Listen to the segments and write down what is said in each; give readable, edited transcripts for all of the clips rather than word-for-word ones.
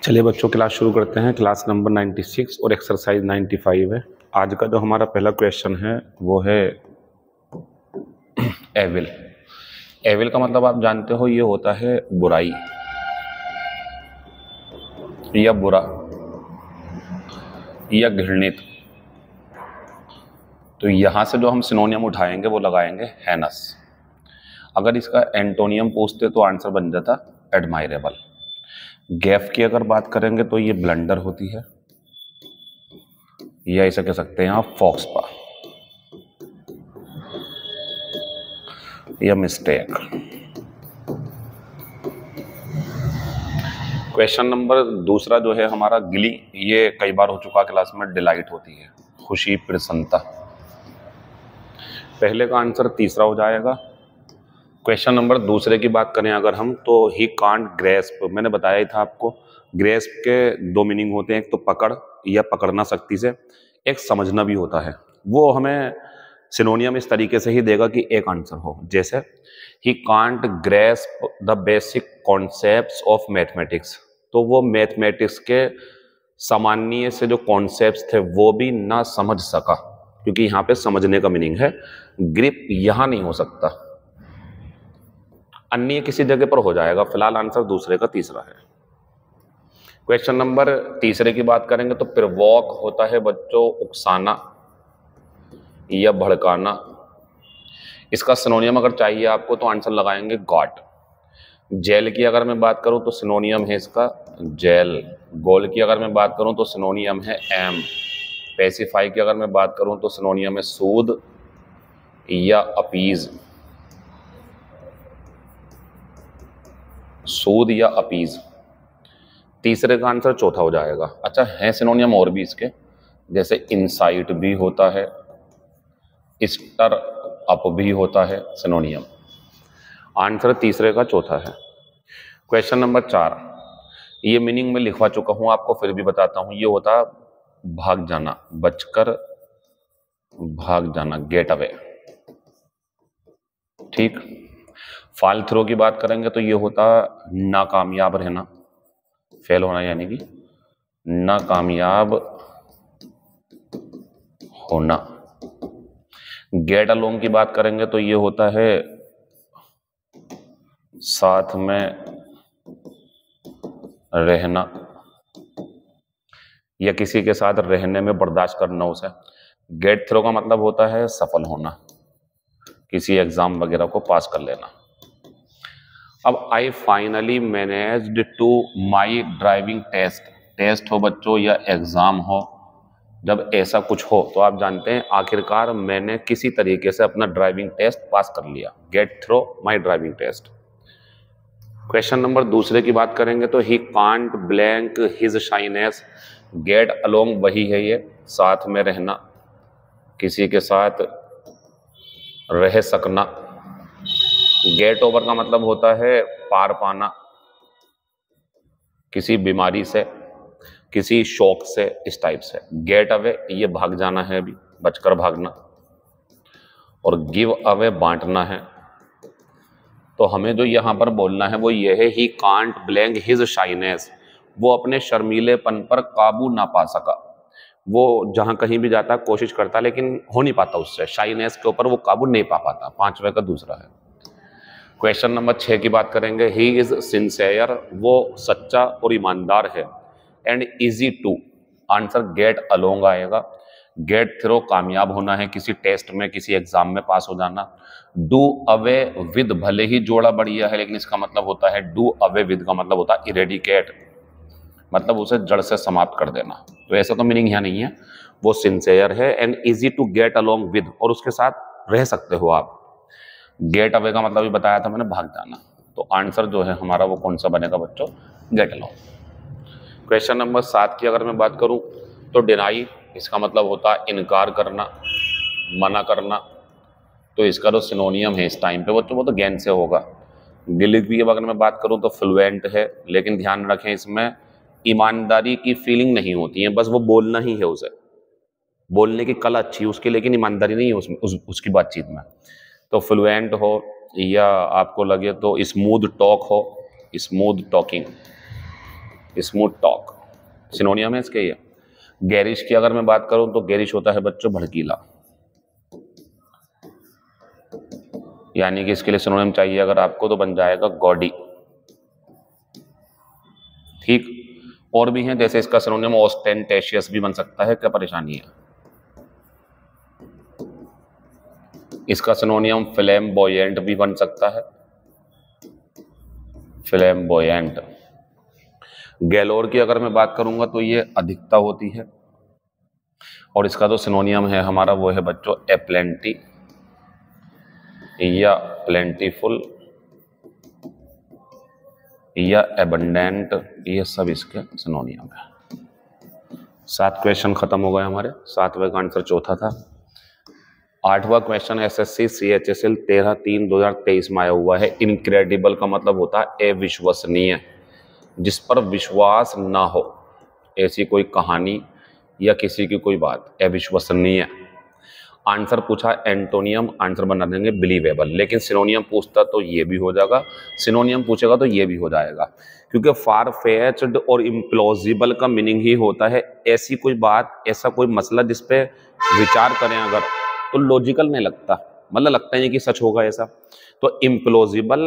चलिए बच्चों, क्लास शुरू करते हैं। क्लास नंबर 96 और एक्सरसाइज 95 है। आज का जो हमारा पहला क्वेश्चन है वो है एविल। एविल का मतलब आप जानते हो, ये होता है बुराई या बुरा या घृणित। तो यहां से जो हम सिनोनियम उठाएंगे वो लगाएंगे हैनस। अगर इसका एंटोनियम पूछते तो आंसर बन जाता एडमायरेबल। गैफ की अगर बात करेंगे तो ये ब्लंडर होती है, या ऐसा कह सकते हैं आप फॉक्सपा या मिस्टेक। क्वेश्चन नंबर दूसरा जो है हमारा गिली, ये कई बार हो चुका क्लास में। डिलाइट होती है खुशी, प्रसन्नता। पहले का आंसर तीसरा हो जाएगा। क्वेश्चन नंबर दूसरे की बात करें अगर हम, तो ही कांट ग्रेस्प। मैंने बताया ही था आपको, ग्रेस्प के दो मीनिंग होते हैं, एक तो पकड़ या पकड़ना शक्ति से, एक समझना भी होता है। वो हमें सिनोनियम इस तरीके से ही देगा कि एक आंसर हो। जैसे he can't grasp the basic concepts of mathematics, तो वो मैथमेटिक्स के सामान्य से जो कॉन्सेप्ट्स थे वो भी ना समझ सका, क्योंकि यहाँ पे समझने का मीनिंग है। ग्रिप यहां नहीं हो सकता, अन्य किसी जगह पर हो जाएगा। फिलहाल आंसर दूसरे का तीसरा है। क्वेश्चन नंबर तीसरे की बात करेंगे तो प्रोवोक होता है बच्चों उकसाना या भड़काना। इसका सिनोनियम अगर चाहिए आपको तो आंसर लगाएंगे गॉट। जेल की अगर मैं बात करूं तो सिनोनियम है इसका जेल। गोल की अगर मैं बात करूं तो सिनोनियम है एम। पेसिफाई की अगर मैं बात करूं तो सिनोनियम है सूद या अपीज। सूद या अपीज। तीसरे का आंसर चौथा हो जाएगा। अच्छा, है सिनोनियम और भी इसके, जैसे इनसाइट भी होता है, स्टर अप भी होता है सिनोनियम। आंसर तीसरे का चौथा है। क्वेश्चन नंबर 4, ये मीनिंग में लिखवा चुका हूं आपको, फिर भी बताता हूं। ये होता भाग जाना, बचकर भाग जाना, गेट अवे। ठीक। फॉल थ्रो की बात करेंगे तो ये होता नाकामयाब रहना, फेल होना, यानी कि नाकामयाब होना। गेट अलोंग की बात करेंगे तो ये होता है साथ में रहना या किसी के साथ रहने में बर्दाश्त करना उसे। गेट थ्रो का मतलब होता है सफल होना, किसी एग्जाम वगैरह को पास कर लेना। अब I finally managed to my driving test. Test हो बच्चों या एग्जाम हो, जब ऐसा कुछ हो तो आप जानते हैं आखिरकार मैंने किसी तरीके से अपना ड्राइविंग टेस्ट पास कर लिया। Get through my driving test. Question number दूसरे की बात करेंगे तो he can't blank his shyness. Get along वही है, ये साथ में रहना, किसी के साथ रह सकना। गेट ओवर का मतलब होता है पार पाना, किसी बीमारी से, किसी शौक से, इस टाइप से। गेट अवे ये भाग जाना है, अभी बचकर भागना। और गिव अवे बांटना है। तो हमें जो यहां पर बोलना है वो ये है, ही कांट ब्लैंक हिज शाइनेस। वो अपने शर्मीलेपन पर काबू ना पा सका। वो जहां कहीं भी जाता कोशिश करता लेकिन हो नहीं पाता, उससे शाइनेस के ऊपर वो काबू नहीं पा पाता। पांचवे का दूसरा है। क्वेश्चन नंबर 6 की बात करेंगे, ही इज सिंसियर। वो सच्चा और ईमानदार है। And easy to, answer get along आएगा। गेट थ्रो कामयाब होना है, किसी टेस्ट में, किसी एग्जाम में पास हो जाना। डू अवे विद, भले ही जोड़ा बढ़िया है लेकिन इसका मतलब होता है डू अवे विद का मतलब होता है इरेडिकेट, मतलब उसे जड़ से समाप्त कर देना। तो ऐसा तो मीनिंग यहाँ नहीं है। वो सिंसियर है and easy to get along with, और उसके साथ रह सकते हो आप। गेट अवे का मतलब भी बताया था मैंने, भाग जाना। तो आंसर जो है हमारा वो कौन सा बनेगा बच्चों, गेट अलोंग। क्वेश्चन नंबर 7 की अगर मैं बात करूं तो डिनाई, इसका मतलब होता है इनकार करना, मना करना। तो इसका जो सिनोनियम है इस टाइम पे बच्चों वो तो गेन से होगा। गिलीग की अगर मैं बात करूं तो फ्लुएंट है, लेकिन ध्यान रखें इसमें ईमानदारी की फीलिंग नहीं होती है, बस वो बोलना ही है, उसे बोलने की कला अच्छी है उसकी, लेकिन ईमानदारी नहीं है उसमें, उसकी बातचीत में। तो फ्लुएंट हो, या आपको लगे तो स्मूथ टॉक हो, स्मूथ टॉकिंग। स्मूथ टॉक, सिनोनियम है इसके ये। गैरिश की अगर मैं बात करूं तो गैरिश होता है बच्चों भड़कीला, यानी कि इसके लिए सिनोनियम चाहिए अगर आपको तो बन जाएगा गॉडी। ठीक, और भी हैं, जैसे इसका सिनोनियम ऑस्टेंटेशियस भी बन सकता है, क्या परेशानी है। इसका सिनोनियम फ्लैम्बॉयेंट भी बन सकता है, फ्लैम्बॉयेंट। गैलोर की अगर मैं बात करूंगा तो ये अधिकता होती है, और इसका जो सिनोनियम है हमारा वो है बच्चों एप्लेंटी या प्लेंटीफुल या एबंडेंट, ये सब इसके सिनोनियम है। 7 क्वेश्चन खत्म हो गए हमारे, 7वें का आंसर चौथा था। 8वां क्वेश्चन SSC CHSL 13/3/2023 में आया हुआ है। इनक्रेडिबल का मतलब होता है अविश्वसनीय, जिस पर विश्वास ना हो, ऐसी कोई कहानी या किसी की कोई बात, अविश्वसनीय। आंसर पूछा एंटोनियम, आंसर बना देंगे बिलीवेबल, लेकिन सिनोनियम पूछता तो ये भी हो जाएगा, सिनोनियम पूछेगा तो ये भी हो जाएगा, क्योंकि फार फेच्ड और इम्प्लॉजिबल का मीनिंग ही होता है ऐसी कोई बात, ऐसा कोई मसला जिस पे विचार करें अगर तो लॉजिकल नहीं लगता, मतलब लगता है कि सच होगा ऐसा। तो इम्प्लॉजिबल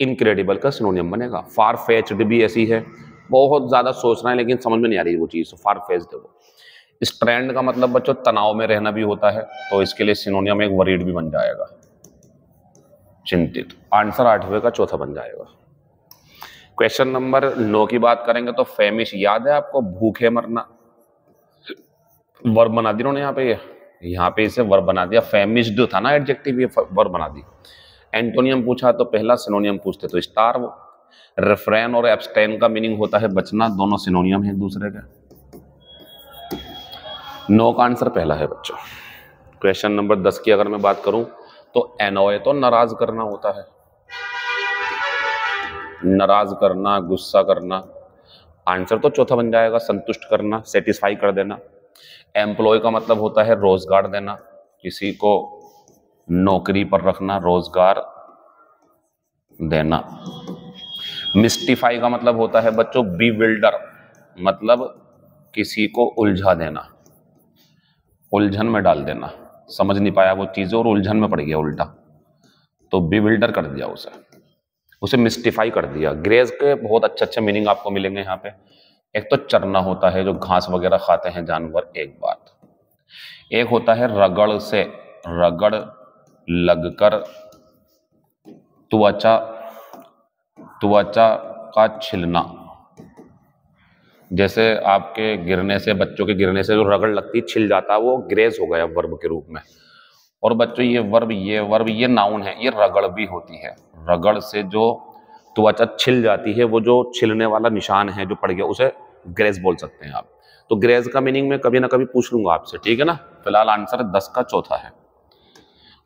इनक्रेडिबल का सिनोनियम बनेगा। फार फेच्ड भी ऐसी है, बहुत ज्यादा सोचना है लेकिन समझ में नहीं आ रही वो चीज, फार फेच्ड है वो। स्ट्रैंड का मतलब बच्चों तनाव में रहना भी होता है, तो इसके लिए सिनोनियम एक वरीड भी बन जाएगा, चिंतित। आंसर 8वें का चौथा बन जाएगा। क्वेश्चन नंबर 9 की बात करेंगे तो फेमिश, याद है आपको भूखे मरना, वर्ब बना दी उन्होंने यहाँ पे इसे वर्ब बना दिया। फेमिश्ड था ना एडजेक्टिव, ये वर्ब बना दी। एंटोनियम पूछा तो पहला, सिनोनियम पूछते तो स्टार्व। रेफ्रेन और एब्सटेन का मीनिंग होता है बचना, दोनों सिनोनियम है एक दूसरे के। 9 का आंसर पहला है बच्चों। क्वेश्चन नंबर 10 की अगर मैं बात करूं तो एनॉय तो नाराज करना होता है, नाराज करना, गुस्सा करना। आंसर तो चौथा बन जाएगा संतुष्ट करना, सेटिस्फाई कर देना। एम्प्लॉय का मतलब होता है रोजगार देना, किसी को नौकरी पर रखना, रोजगार देना। मिस्टिफाई का मतलब होता है बच्चों बीविल्डर, मतलब किसी को उलझा देना, उलझन में डाल देना, समझ नहीं पाया वो चीज़ और उलझन में पड़ गया उल्टा, तो बीविल्डर कर दिया उसे मिस्टिफाई कर दिया। ग्रेज के बहुत अच्छे अच्छे मीनिंग आपको मिलेंगे यहाँ पे। एक तो चरना होता है, जो घास वगैरह खाते हैं जानवर, एक बात। एक होता है रगड़ से, रगड़ लगकर, त्वचा, त्वचा का छिलना, जैसे आपके गिरने से, बच्चों के गिरने से जो रगड़ लगती है, छिल जाता है, वो ग्रेज हो गया वर्ब के रूप में। और बच्चों ये वर्ब ये नाउन है, ये रगड़ भी होती है। रगड़ से जो त्वचा छिल जाती है, वो जो छिलने वाला निशान है जो पड़ गया, उसे ग्रेज बोल सकते हैं आप। तो ग्रेज का मीनिंग मैं कभी ना कभी पूछ लूंगा आपसे, ठीक है ना। फिलहाल आंसर 10 का चौथा है।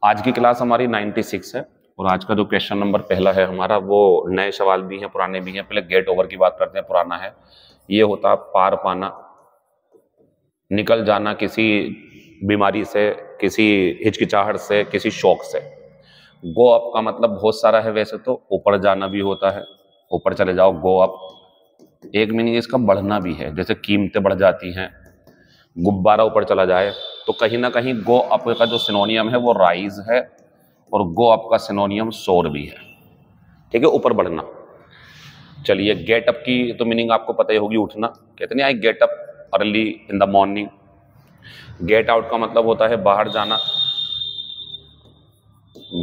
आज की क्लास हमारी 96 है, और आज का जो क्वेश्चन नंबर पहला है हमारा, वो नए सवाल भी हैं पुराने भी हैं। पहले गेट ओवर की बात करते हैं, पुराना है। ये होता पार पाना, निकल जाना किसी बीमारी से, किसी हिचकिचाहट से, किसी शौक से। गो अप का मतलब बहुत सारा है, वैसे तो ऊपर जाना भी होता है, ऊपर चले जाओ, गो अप। एक मीनिंग इसका बढ़ना भी है, जैसे कीमतें बढ़ जाती हैं, गुब्बारा ऊपर चला जाए। तो कहीं ना कहीं गो अप का जो सिनोनियम है वो राइज है, और गो अप का सिनोनियम सोर भी है, ठीक है, ऊपर बढ़ना। चलिए, गेट अप की तो मीनिंग आपको पता ही होगी, उठना। कहते नहीं, I get up early in the morning. Get out का मतलब होता है बाहर जाना,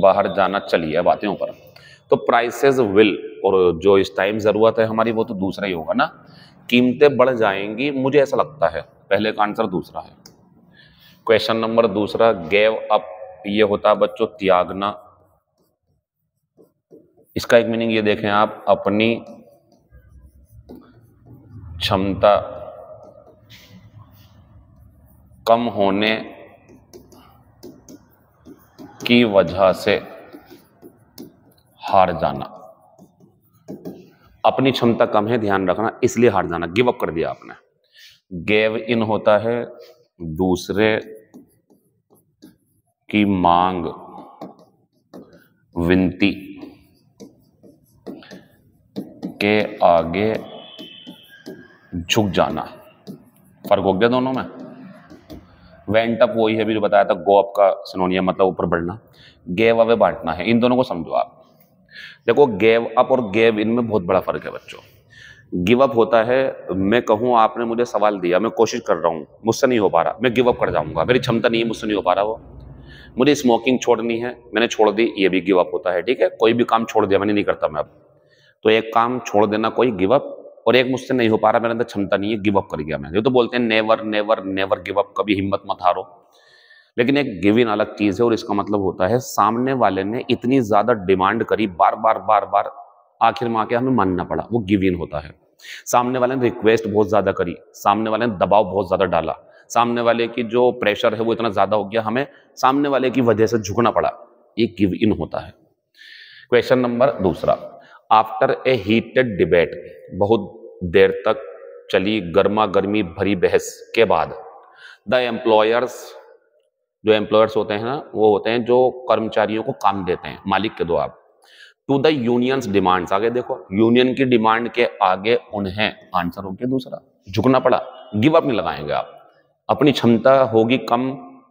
बाहर जाना। चलिए अब आते हैं ऊपर। तो प्राइसेस विल, और जो इस टाइम जरूरत है हमारी वो तो दूसरा ही होगा ना, कीमतें बढ़ जाएंगी, मुझे ऐसा लगता है। पहले का आंसर दूसरा है। क्वेश्चन नंबर दूसरा, गेव अप, ये होता है बच्चों त्यागना। इसका एक मीनिंग ये देखें आप, अपनी क्षमता कम होने की वजह से हार जाना। अपनी क्षमता कम है, ध्यान रखना, इसलिए हार जाना, गिव अप कर दिया आपने। गेव इन होता है दूसरे की मांग, विनती के आगे झुक जाना, फर्क हो गया दोनों में। वेंट अप वही है भी जो बताया था, गो अप का सिनोनियम मतलब ऊपर बढ़ना। गेव अवे बांटना है, इन दोनों को समझो आप। देखो गेव अप और गेव इन में बहुत बड़ा फर्क है बच्चों। गिव अप होता है, मैं कहूं आपने मुझे सवाल दिया, मैं कोशिश कर रहा हूं, मुझसे नहीं हो पा रहा, मैं गिव अप कर जाऊंगा, मेरी क्षमता नहीं है, मुझसे नहीं हो पा रहा वो, मुझे स्मोकिंग छोड़नी है, मैंने छोड़ दी, ये भी गिव अप होता है। ठीक है, कोई भी काम छोड़ दिया मैंने, नहीं करता मैं अब, तो एक काम छोड़ देना कोई गिव अप, और एक मुझसे नहीं हो पा रहा, मेरे अंदर क्षमता नहीं है, गिव अप कर गया मैं। ये तो बोलते हैं never never never give up, कभी हिम्मत मत हारो। लेकिन एक गिव इन अलग चीज है, और इसका मतलब होता है सामने वाले ने इतनी ज्यादा डिमांड करी, बार बार बार बार, आखिर में आके हमें मानना पड़ा, वो गिव इन होता है। सामने वाले ने रिक्वेस्ट बहुत ज्यादा करी, सामने वाले ने दबाव बहुत ज्यादा डाला, सामने वाले की जो प्रेशर है वो इतना ज्यादा हो गया, हमें सामने वाले की वजह से झुकना पड़ा, ये गिव इन होता है। क्वेश्चन नंबर दूसरा, आफ्टर ए हीटेड डिबेट, बहुत देर तक चली गर्मा गर्मी भरी बहस के बाद, द एम्प्लॉयर्स, जो एम्प्लॉयर्स होते हैं ना, वो होते हैं जो कर्मचारियों को काम देते हैं, मालिक के दो आप, टू द यूनियंस डिमांड्स, आगे देखो यूनियन की डिमांड के आगे उन्हें, आंसर हो गया दूसरा, झुकना पड़ा। गिव अप नहीं लगाएंगे आप, अपनी क्षमता होगी कम,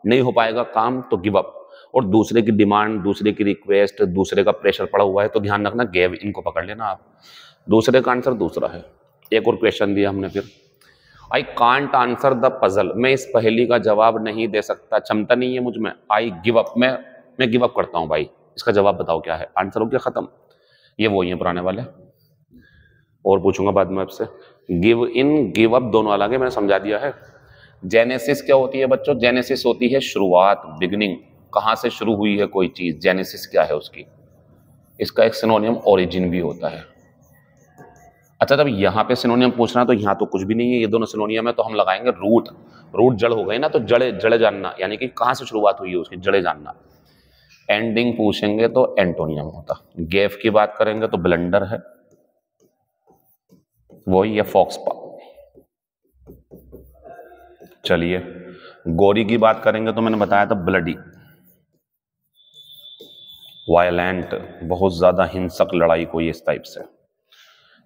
नहीं हो पाएगा काम तो गिव अप, और दूसरे की डिमांड, दूसरे की रिक्वेस्ट, दूसरे का प्रेशर पड़ा हुआ है तो ध्यान रखना गेव, इनको पकड़ लेना आप। दूसरे का आंसर दूसरा है। एक और क्वेश्चन दिया हमने फिर, I can't answer the puzzle, मैं इस पहेली का जवाब नहीं दे सकता, क्षमता नहीं है मुझ में, आई गिव अप, मैं गिव अप करता हूं भाई, इसका जवाब बताओ क्या है। आंसर हो गया खत्म। ये वही है पुराने वाले, और पूछूंगा बाद में आपसे। गिव इन गिव अप दोनों अलग है, मैंने समझा दिया है। जेनेसिस क्या होती है बच्चों? जेनेसिस होती है शुरुआत, बिगिनिंग, कहां से शुरू हुई है कोई चीज, जेनेसिस क्या है उसकी। इसका एक सिनोनियम ओरिजिन भी होता है। अच्छा, जब यहाँ पे सिनोनियम पूछना है तो यहाँ तो कुछ भी नहीं है, ये दोनों सिनोनियम है, तो हम लगाएंगे रूट। रूट जड़ हो गई ना, तो जड़े जड़े जानना, यानी कि कहां से शुरुआत हुई है उसकी, जड़े जानना। एंडिंग पूछेंगे तो एंटोनियम होता। गेफ की बात करेंगे तो ब्लंडर है, वही है फॉक्सपा। चलिए, गोरी की बात करेंगे तो मैंने बताया था ब्लडी, वायलेंट, बहुत ज्यादा हिंसक लड़ाई कोई इस टाइप से।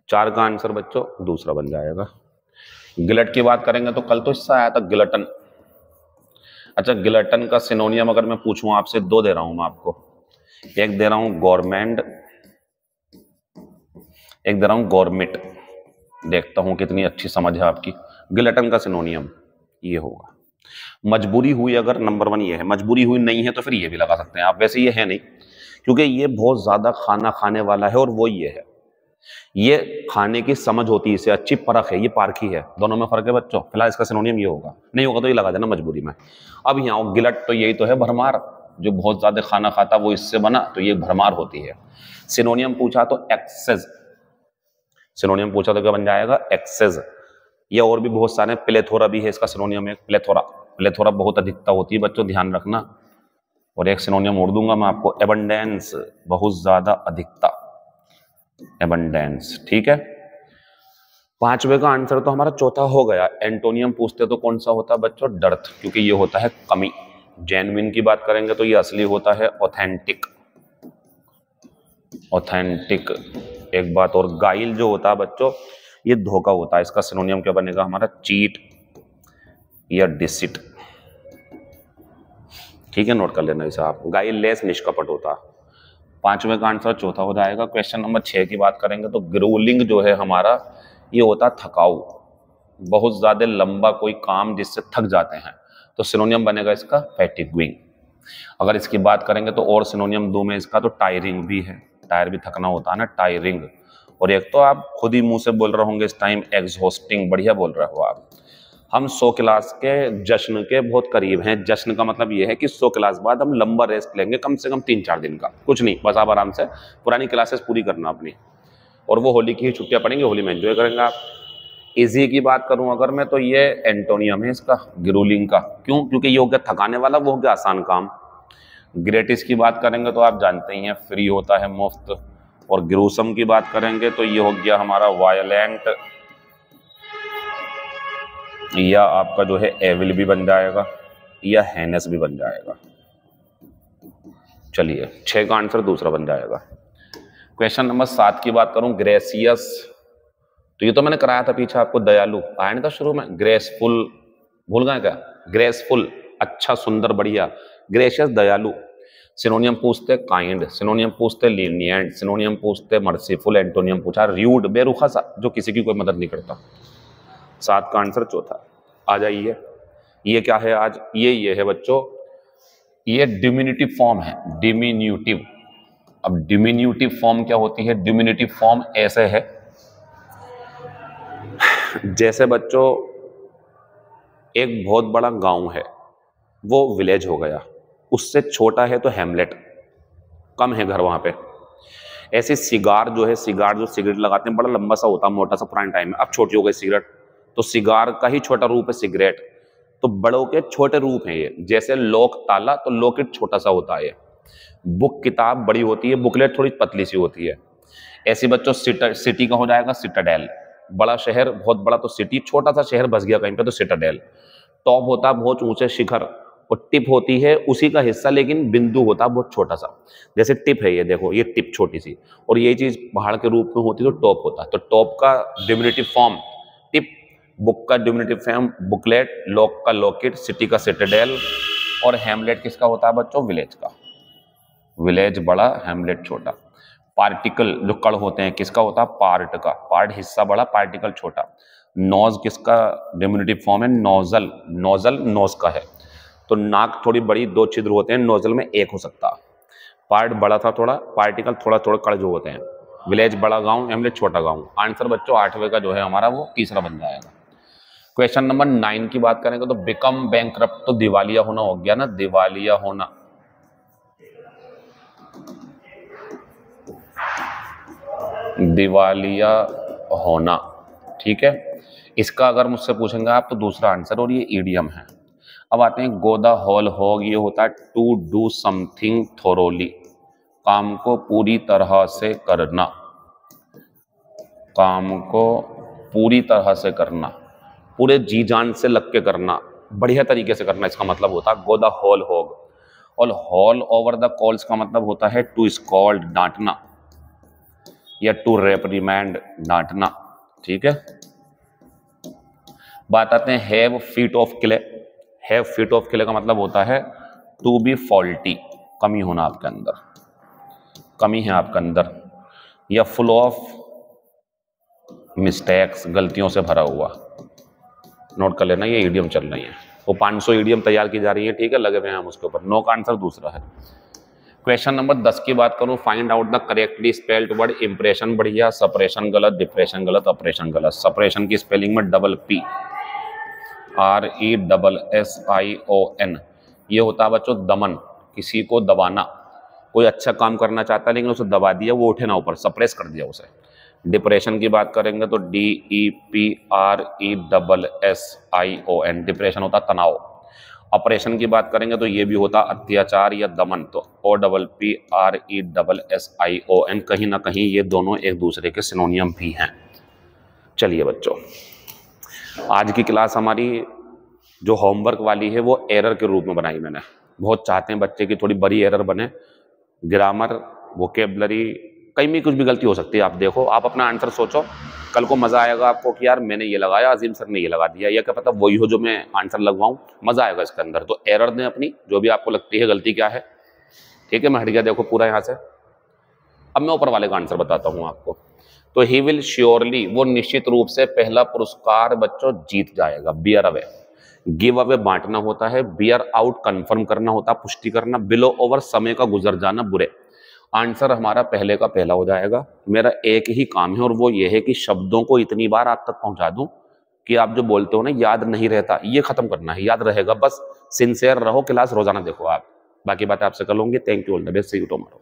4 का आंसर बच्चों दूसरा बन जाएगा। गिलट की बात करेंगे तो कल तो इससे आया था गिलटन। अच्छा, गिलटन का सिनोनियम अगर मैं पूछूं आपसे, 2 दे रहा हूं मैं आपको, एक दे रहा हूं गवर्नमेंट, एक दे रहा हूं गवर्नमेंट, देखता हूं कितनी अच्छी समझ है आपकी। गिलटन का सिनोनियम ये होगा। मजबूरी हुई, अगर नंबर 1 ये है, मजबूरी हुई नहीं है तो फिर ये भी लगा सकते हैं आप, वैसे ये है नहीं क्योंकि ये बहुत ज्यादा खाना खाने वाला है, और वो ये है, ये खाने की समझ होती है, इसे अच्छी परख है, ये पारखी है, दोनों में फर्क है बच्चों। फिलहाल इसका सिनोनियम ये होगा, नहीं होगा तो ये लगा देना मजबूरी में। अब यहाँ गिलट तो यही तो है, भरमार, जो बहुत ज्यादा खाना खाता वो इससे बना, तो ये भरमार होती है। सिनोनियम पूछा तो एक्सेस, सिनोनियम पूछा तो क्या बन जाएगा? एक्सेस। ये और भी बहुत सारे, प्लेथोरा भी है इसका सिनोनियम, एक प्लेथोरा, प्लेथोरा बहुत अधिकता होती है बच्चों, ध्यान रखना। और एक सिनोनियम और दूंगा मैं आपको, एबंडेंस, बहुत ज्यादा अधिकता, एबंडेंस। ठीक है, 5वें का आंसर तो हमारा चौथा हो गया। एंटोनियम पूछते तो कौन सा होता है बच्चों? डर्थ, क्योंकि ये होता है कमी। जेन्युइन की बात करेंगे तो ये असली होता है ऑथेंटिक, ऑथेंटिक। एक बात और, गाइल जो होता है बच्चों ये धोखा होता है, इसका सिनोनियम क्या बनेगा हमारा? चीट या डिसिट। ठीक है, नोट कर लेना इसे आप। गाइल लेस, निष्कपट होता है। 5वें का आंसर चौथा हो जाएगा। क्वेश्चन नंबर 6 की बात करेंगे तो ग्रूलिंग जो है हमारा, ये होता है थकाऊ, बहुत ज्यादा लंबा कोई काम जिससे थक जाते हैं, तो सिनोनियम बनेगा इसका फैटिगिंग। अगर इसकी बात करेंगे तो और सिनोनियम दूं मैं इसका, तो टायरिंग भी है, टायर भी थकना होता है ना, टायरिंग। और एक तो आप खुद ही मुंह से बोल रहे होंगे इस टाइम, एग्जॉस्टिंग, बढ़िया बोल रहे हो आप। हम 100 क्लास के जश्न के बहुत करीब हैं। जश्न का मतलब ये है कि 100 क्लास बाद हम लंबा रेस्ट लेंगे, कम से कम 3-4 दिन का, कुछ नहीं, बस आप आराम से पुरानी क्लासेस पूरी करना अपनी, और वो होली की ही छुट्टियां पड़ेंगी, होली में एंजॉय करेंगे आप। इजी की बात करूं अगर मैं, तो ये एंटोनियम है इसका, ग्रूलिंग का। क्यों? क्योंकि ये हो गया थकाने वाला, वो हो गया आसान काम। ग्रेटिस की बात करेंगे तो आप जानते ही हैं, फ्री होता है, मुफ्त। और ग्रूसम की बात करेंगे तो ये हो गया हमारा वायलेंट, या आपका जो है एविल भी बन जाएगा, या हेनेस भी बन जाएगा। चलिए, 6 का आंसर दूसरा बन जाएगा। क्वेश्चन नंबर 7 की बात करूं, ग्रेसियस तो ये तो मैंने कराया था पीछे आपको, दयालु आया नहीं था शुरू में, ग्रेसफुल भूल गए क्या? ग्रेसफुल अच्छा, सुंदर, बढ़िया, ग्रेशियस, दयालु। सिनोनियम पूछते काइंड, सिनोनियम पूछते लीनिएंट, सिनोनियम पूछते मर्सीफुल, एंटोनियम पूछा र्यूड, बेरुखा सा, जो किसी की कोई मदद नहीं करता। 7 का आंसर चौथा। आ जाइए, ये क्या है आज? ये है बच्चों, ये डिमिन्यूटिव फॉर्म है, डिमिन्यूटिव। अब डिमिन्यूटिव फॉर्म क्या होती है? डिमिन्यूटिव फॉर्म ऐसे है जैसे बच्चों एक बहुत बड़ा गांव है, वो विलेज हो गया, उससे छोटा है तो हैमलेट, कम है घर वहां पे। ऐसे सिगार जो है, सिगार जो सिगरेट लगाते हैं बड़ा लंबा सा होता है, मोटा सा, पुराने टाइम में, अब छोटी हो गई सिगरेट, तो सिगार का ही छोटा रूप है सिगरेट, तो बड़ों के छोटे रूप है ये। जैसे लोक ताला, तो लॉकेट छोटा सा होता है, बुक किताब बड़ी होती है, बुकलेट थोड़ी पतली सी होती है। ऐसी बच्चों सिटी का हो जाएगा सिटाडेल, बड़ा शहर बहुत बड़ा तो सिटी, छोटा सा शहर बस गया कहीं पे तो सिटाडेल। टॉप होता है बहुत ऊंचे शिखर, और टिप होती है उसी का हिस्सा लेकिन बिंदु होता है बहुत छोटा सा, जैसे टिप है ये देखो, ये टिप छोटी सी, और ये चीज पहाड़ के रूप में होती है तो टॉप होता है। तो टॉप का डिमिन्यूटिव फॉर्म टिप, बुक का डिमिन्यूटिव फॉर्म बुकलेट, लॉक का लॉकेट, सिटी का सिटाडेल, और हैमलेट किसका होता है बच्चों? विलेज का। विलेज बड़ा, हैमलेट छोटा। पार्टिकल जो कण होते हैं किसका होता है? पार्ट का, पार्ट हिस्सा बड़ा, पार्टिकल छोटा। नोज किसका डिमिन्यूटिव फॉर्म है? नोजल, नोजल नोज का है, तो नाक थोड़ी बड़ी, 2 छिद्र होते हैं, नोजल में 1 हो सकता है। पार्ट बड़ा था थोड़ा, पार्टिकल थोड़ा थोड़ा कण जो होते हैं। विलेज बड़ा गांव, हैमलेट छोटा गांव। आंसर बच्चों 8वें का जो है हमारा वो तीसरा बन जाएगा। क्वेश्चन नंबर 9 की बात करेंगे तो बिकम बैंकरप्ट, तो दिवालिया होना हो गया ना, दिवालिया होना। दिवालिया होना, ठीक है। इसका अगर मुझसे पूछेंगे आप तो दूसरा आंसर, और ये ईडियम है। अब आते हैं गो द होल हॉग, ये होता है टू डू समथिंग थोरोली, काम को पूरी तरह से करना, काम को पूरी तरह से करना, पूरे जी जान से लग के करना, बढ़िया तरीके से करना, इसका मतलब होता है गो द होल हॉग। और हॉल ओवर द कॉल्स का मतलब होता है टू स्कॉल्ड, डांटना, या टू रेप्रिमैंड, डांटना, ठीक है। बात आते हैं have feet of clay. Have feet of clay का मतलब होता है टू बी फॉल्टी, कमी होना आपके अंदर, कमी है आपके अंदर, या फुल ऑफ मिस्टेक्स, गलतियों से भरा हुआ। नोट कर लेना, ये ईडियम चल रही है, वो 500 ईडियम तैयार की जा रही है, ठीक है, लगे हुए हैं हम उसके ऊपर। नो का आंसर दूसरा है। क्वेश्चन नंबर 10 की बात करूं, find out the correctly spelled word. Impression बढ़िया, सपरेशन गलत, डिप्रेशन गलत, ऑपरेशन गलत। सपरेशन की स्पेलिंग में डबल P RESSION, ये होता है बच्चों दमन, किसी को दबाना। कोई अच्छा काम करना चाहता है लेकिन उसे दबा दिया, वो उठे ना ऊपर, सप्रेस कर दिया उसे। डिप्रेशन की बात करेंगे तो DEPRESSION, डिप्रेशन होता तनाव। ऑपरेशन की बात करेंगे तो ये भी होता अत्याचार या दमन, तो OPPRESSION, कहीं ना कहीं ये दोनों एक दूसरे के सिनोनियम भी हैं। चलिए बच्चों, आज की क्लास हमारी जो होमवर्क वाली है वो एरर के रूप में बनाई मैंने। बहुत चाहते हैं बच्चे की थोड़ी बड़ी एरर बने, ग्रामर, वोकेबलरी, कहीं भी कुछ भी गलती हो सकती है। आप देखो, आप अपना आंसर सोचो, कल को मजा आएगा आपको कि यार मैंने ये लगाया, अजीम सर ने ये लगा दिया, या क्या पता वही हो जो मैं आंसर लगवाऊं, मजा आएगा इसके अंदर। तो एरर दें अपनी, जो भी आपको लगती है गलती क्या है, ठीक है। मैं हट गया देखो पूरा यहाँ से। अब मैं ऊपर वाले का आंसर बताता हूँ आपको। तो ही विल श्योरली, वो निश्चित रूप से पहला पुरस्कार बच्चों जीत जाएगा। बियर अवे, गिव अवे बांटना होता है, बियर आउट कंफर्म करना होता है, पुष्टि करना, बिलो ओवर समय का गुजर जाना, बुरे। आंसर हमारा पहले का पहला हो जाएगा। मेरा एक ही काम है और वो ये है कि शब्दों को इतनी बार आप तक पहुंचा दूं कि आप जो बोलते हो ना याद नहीं रहता, ये खत्म करना है, याद रहेगा। बस सिंसियर रहो, क्लास रोजाना देखो आप, बाकी बातें आपसे कर लूंगी। Thank you, all the best, see you tomorrow.